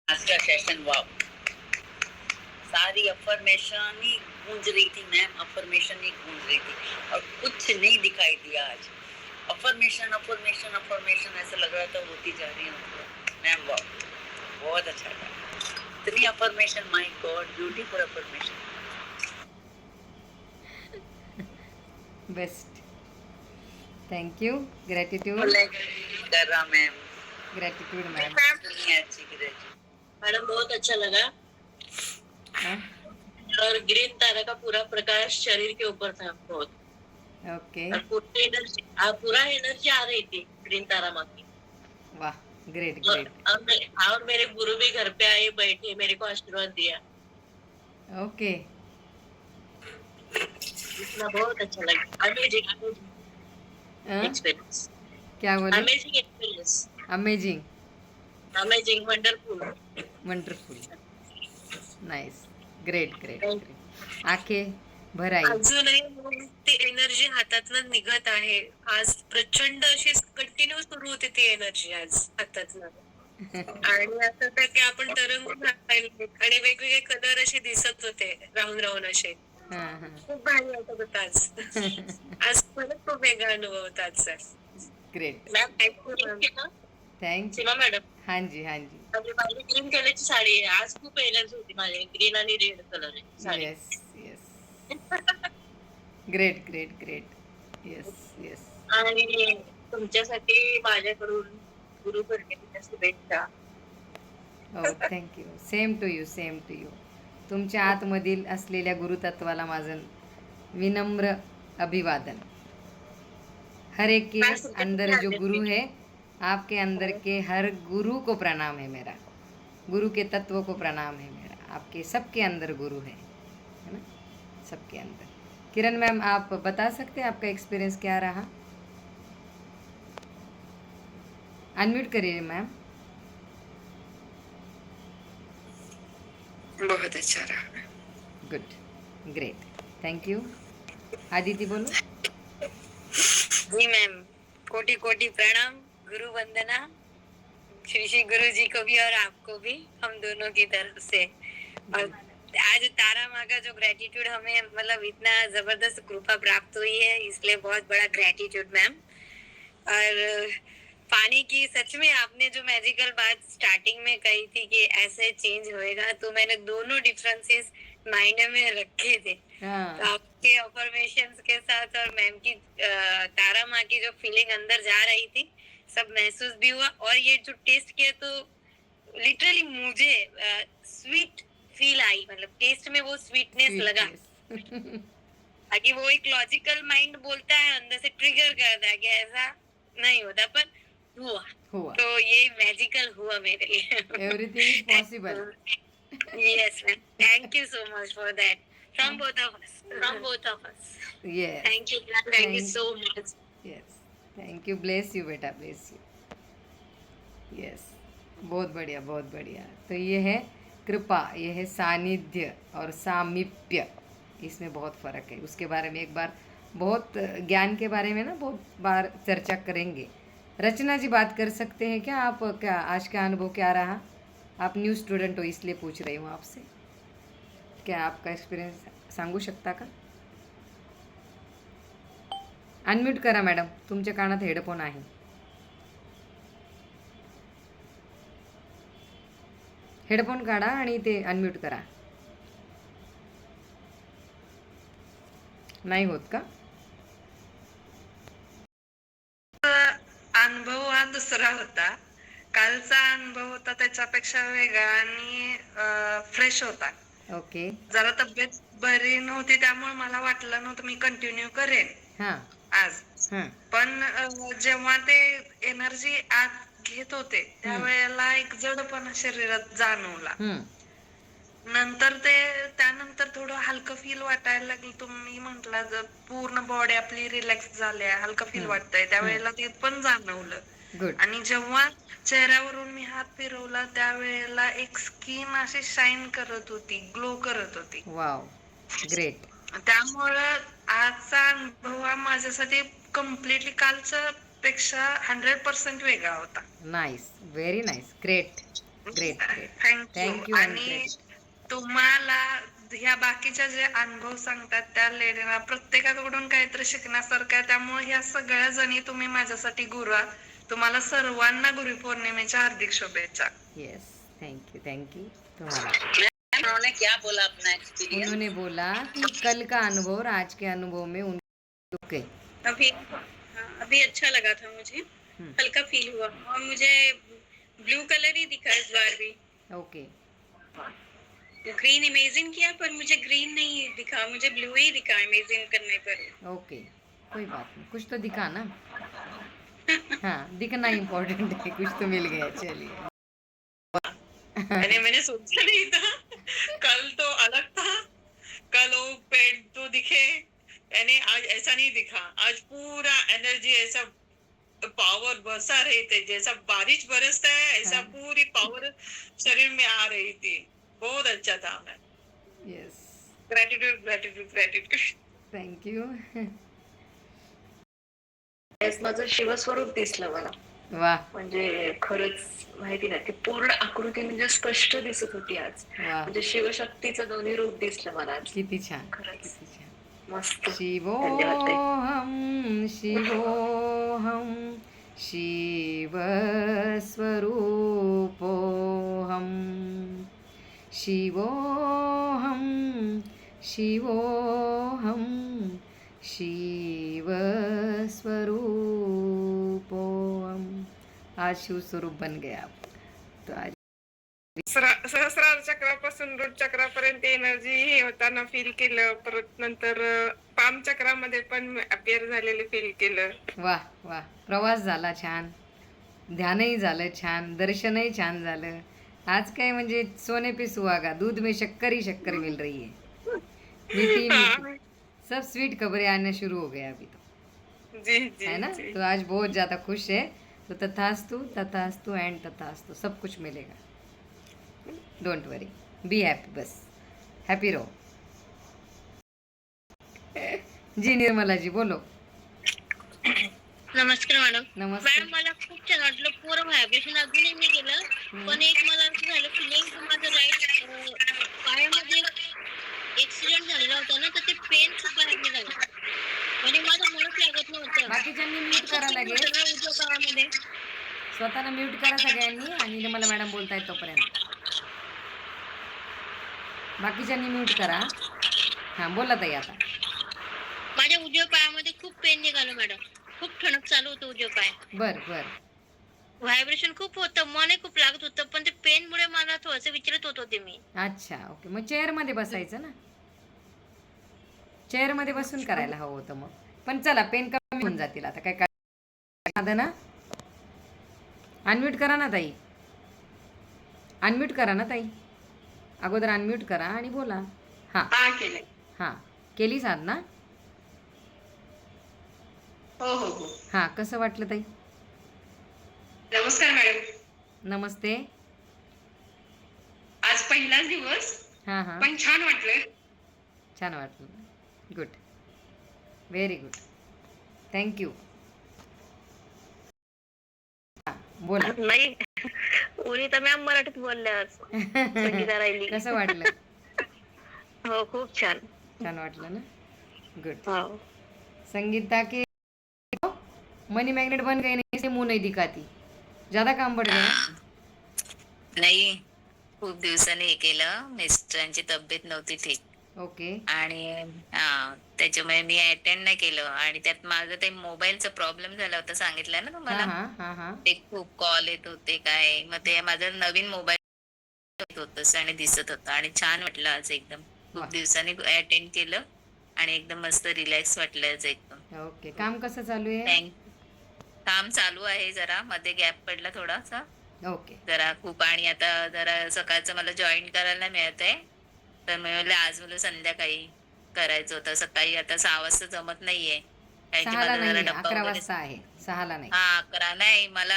आज का session wow, सारी अफर्मेशन ही गूंज रही थी मैम, अफर्मेशन ही गूंज रही थी और कुछ नहीं दिखाई दिया आज। अफर्मेशन अफर्मेशन अफर्मेशन ऐसा लग रहा था होती जा रही है मैम। वाओ, बहुत अच्छा था। इतनी affirmation, my God, beautiful affirmation. Best, thank you, gratitude. कर रहा मैम, ग्रेटिट्यूड मैम। अच्छी मैडम, बहुत अच्छा लगा। हाँ, और ग्रीन तारा का पूरा प्रकाश शरीर के ऊपर था बहुत। ओके, और पूरा एनर्जी आ रही थी ग्रीन तारा माँ की। वाह, ग्रेट और, ग्रेट। और मेरे गुरु भी घर पे आए, बैठे, मेरे को आशीर्वाद दिया। ओके, इतना बहुत अच्छा लगा। अमेजिंग एक्सपीरियंस, क्या बोले? Amazing experience, amazing, amazing, wonderful, wonderful, nice, great great great. आंखें भर आई. अजूनही ती एनर्जी हातातनं निघत आहे. आज प्रचंड अशी कंटिन्यू सुरू होती ती एनर्जी आज हातातनं. आणि असं तर की आपण तरंगून राहिलो आणि वेगवेगळे कलर असे दिसत होते राहून राहून असे. हां हां. खूप भारी वाटत होतं आज. आज खरंच खूप वेगळा अनुभव होता आजचा. Great, ma'am, thank you ma'am. Thank Seema madam, हाँ जी हाँ जी. म्हणजे माझी ग्रीन कलरची साडी आहे. आज खूप एनर्जी होती माझी. ग्रीन आणि रेड कलर आहे sari. Yes yes, great great great, yes yes. आणि तुमच्यासाठी माझ्याकडून गुरुपौर्णिमेच्या शुभेच्छा. हो, thank you. Same to you, same to you. तुमच्या आतमधील असलेल्या गुरुतत्वाला माझं विनम्र अभिवादन. हर एक के अंदर जो गुरु है, आपके अंदर के हर गुरु को प्रणाम है मेरा. गुरु के तत्व को प्रणाम है मेरा. आपके सबके अंदर गुरु है ना, सबके अंदर. किरण मैम, आप बता सकते हैं आपका एक्सपीरियंस क्या रहा? अनम्यूट करिए मैम. बहुत अच्छा रहा. Good, great, thank you. Aditi बोलो. जी मैम, कोटि कोटि प्रणाम, गुरु वंदना, श्री श्री गुरु जी को भी और आपको भी, हम दोनों की तरफ से. और आज तारा माँ का जो ग्रेटिट्यूड हमें, मतलब इतना जबरदस्त कृपा प्राप्त हुई है, इसलिए बहुत बड़ा ग्रेटिट्यूड मैम. और पानी की, सच में आपने जो मैजिकल बात स्टार्टिंग में कही थी कि ऐसे चेंज होएगा, तो मैंने दोनों डिफरेंसेस माइंड में रखे थे. हाँ, तो आपके अफर्मेशंस के साथ और मैम की तारा माँ की जो फीलिंग अंदर जा रही थी, सब महसूस भी हुआ. और ये जो टेस्ट किया तो लिटरली मुझे स्वीट फील आई, मतलब टेस्ट में वो स्वीटनेस लगा. sweetness. ताकि वो एक लॉजिकल माइंड बोलता है, अंदर से ट्रिगर करता है कि ऐसा नहीं होता, पर हुआ. हुआ. तो ये मैजिकल हुआ मेरे लिए. Everything is possible. Yes ma'am, thank you so much for that, from both of us, from both of us. Yes. Thank you, thank you so much. Yes. Thank you. Bless you बेटा, bless you. Yes. बहुत बढ़िया, बहुत बढ़िया. तो ये है कृपा, ये है सानिध्य और सामीप्य. इसमें बहुत फ़र्क है. उसके बारे में एक बार, बहुत ज्ञान के बारे में ना बहुत बार चर्चा करेंगे. रचना जी, बात कर सकते हैं क्या आप? क्या आज का अनुभव क्या रहा? आप न्यू स्टुडंट हो इसलिए पूछ रही हूँ आपसे. क्या आपका एक्सपिरियन्स सांगू शकता का? अनम्यूट करा मॅडम, तुमच्या कानात हेडफोन आहे. हेडफोन काढा आणि ते अनम्यूट करा. नाही होत का? अनुभव हा दुसरा होता. कालचा अनुभव होता त्याच्यापेक्षा वेगळा आणि फ्रेश होता. ओके. जरा तब्येत बरी नव्हती त्यामुळे मला वाटलं नव्हतं मी कंटिन्यू करेन हां आज. हां. पण जेव्हा ते एनर्जी आत घेत होते त्यावेळेला एक जडपणा शरीरात जाणवला. नंतर त्यानंतर थोडं हलकं फील वाटायला लागलं. तुम्ही म्हटलं पूर्ण बॉडी आपली रिलॅक्स झाल्या, हलकं फील वाटतंय, त्यावेळेला ते पण जाणवलं. गुड. आणि जेव्हा चेहऱ्यावरून मी हात फिरवला त्यावेळेला एक स्किन अशी शाईन करत होती, ग्लो करत होती. Wow, great. त्यामुळं आजचा अनुभव हा माझ्यासाठी कम्प्लिटली कालच्या पेक्षा 100% वेगळा होता. Nice, very nice, great. Great great. Thank you. Thank you आणि तुम्हाला ह्या बाकीच्या जे अनुभव सांगतात त्या लेडीना प्रत्येकाकडून काहीतरी शिकण्यासारखं आहे. त्यामुळे ह्या सगळ्या जणी तुम्ही माझ्यासाठी गुरु आहात. तुम्हाला सर्वांना गुरुपौर्णिमेच्या हार्दिक शुभेच्छा. यस, थैंक यू तुम्हारा. उन्होंने क्या बोला अपना एक्सपीरियंस? उन्होंने बोला कि कल का अनुभव और आज के अनुभव में उनके अभी अच्छा लगा था मुझे, हल्का फील हुआ और मुझे ब्लू कलर ही दिखा इस बार भी. ओके. ग्रीन इमेजिन किया पर मुझे ग्रीन नहीं दिखा, मुझे ब्लू ही दिखा इमेजिन करने पर. ओके, कोई बात नहीं, कुछ तो दिखा ना. हाँ, दिखना इम्पोर्टेंट है, कुछ तो मिल गया. चलिए. मैंने सोचा नहीं था. कल तो अलग था, कल वो पेड़ तो दिखे, यानी आज ऐसा नहीं दिखा. आज पूरा एनर्जी ऐसा पावर बरसा रही थी, जैसा बारिश बरसता है ऐसा पूरी पावर शरीर में आ रही थी. बहुत अच्छा था. मैं yes, gratitude gratitude gratitude. Thank you. माझं शिवस्वरूप दिसलं मला. वाह म्हणजे खरंच माहिती नाही, ती पूर्ण आकृती म्हणजे स्पष्ट दिसत होती आज. वाह, म्हणजे शिवशक्तीचं दोन्ही रूप दिसलं मला आज. किती छान, खरंच किती छान. मस्त. धन्यवाद ताई. शिवोऽहं शिवोऽहं शिवस्वरूपोऽहं शिवोऽहं शिवोऽहं शिवस्वरूपोऽहं. आज शिव स्वरूप बन गए आप. तो आज सहस्रार चक्रापासून रूट चक्रापर्यंत एनर्जी हे होताना फील केलं. परत नंतर पाम चक्रामध्ये पण अपियर झालेले फील केलं. वाह वाह, प्रवास झाला छान, ध्यानही झालं छान, दर्शनही छान झालं. आज काय म्हणजे सोने पे सुहागा, दूध में शक्कर ही शक्कर मिल रही है. मीठी मीठी सब स्वीट खबरें आना शुरू हो गया अभी तो, जी जी है ना. जी. तो आज बहुत ज़्यादा खुश है. तो तथास्तु एंड तथास्तु सब कुछ मिलेगा. Don't worry, be happy, bus happy रहो. जी निर्मला जी बोलो. नमस्कार मॅडम. नमस्ते. मॅडम मला खूप छान वाटलं. पूर्ण व्हायब्रेशन अजूनही मी केलं, पण एक मला असं झालं फिलिंग, माझं राईट पायामध्ये एक्सिडेंट झालेला होता ना, तर ते पेन खूप बाहेर निघालं. म्हणजे माझं मनच लागत नव्हतं. बाकीच्यांनी म्यूट करा लगेच, उजव्या पायामध्ये. स्वतःला म्यूट करा सगळ्यांनी आणि निर्मला मॅडम बोलतायत तोपर्यंत. बाकीच्यांनी म्यूट करा. हां बोला ताई आता. माझ्या उजव्या पायामध्ये खूप पेन निघालं मॅडम. खूप ठणक चालू होतं उजव्या पाय. बर बर. व्हायब्रेशन खूप होतं, मनही खूप लागत होतं, पण ते पेन मुळे मला थोडंसं विचलित होत होते मी. अच्छा ओके. मग चेअरमध्ये बसायचं ना, चेअरमध्ये बसून करायला हवं होतं मग. पण चला पेन कमी होऊन जातील आता काय काय ना. अनम्यूट करा ना ताई, अनम्यूट करा ना ताई, अगोदर अनम्यूट करा आणि बोला. हां हा केलंय. हां केली साधना. हो हो हो. हां कसं वाटलं ताई. नमस्कार मॅडम. नमस्ते. आज पहिलाच दिवस हां हां पण छान वाटलं. छान वाटलं. Good, very good, thank you. बोला. नाही उनिता मॅम मराठीत बोलल्या आज. संगीता राहिली. कसं वाटलं. हो खूप छान. छान वाटलं ना. गुड. हो. संगीता के मनी मैग्नेट बन गए नहीं, इसलिए मुंह नहीं दिखाती. ज्यादा काम बढ़ गया. नाही, खूप दिवसांनी हे केलं. मिस्टरांची तब्येत नव्हती ठीक ओके. आणि त्याच्यामुळे मी अटेंड नाही केलं. आणि त्यात माझं ते मोबाईलचा प्रॉब्लेम झाला होता, सांगितलं ना हाँ तुम्हाला. हाँ हाँ हाँ. ते खूप कॉल येत होते काय, मग ते माझं नवीन मोबाईल होतच आणि दिसत होतं. आणि छान वाटलं आज एकदम. वा. खूप दिवसांनी अटेंड केलं आणि एकदम मस्त रिलॅक्स वाटलं आज एकदम. ओके. काम कसं चालू आहे. काम चालू आहे, जरा मध्ये गॅप पडला थोडासा ओके. जरा खूप. आणि आता जरा सकाळचं मला जॉईन करायला मिळत आहे, तर मी म्हणलं आज मला संध्याकाळी करायचं होतं. सकाळी आता 6 वाजता जमत नाहीये, कारण की 6ला माझा जरा नाही, डब्बा 11 वगैरे. वाजता आहे, 6ला नाही. हा 11 नाही, मला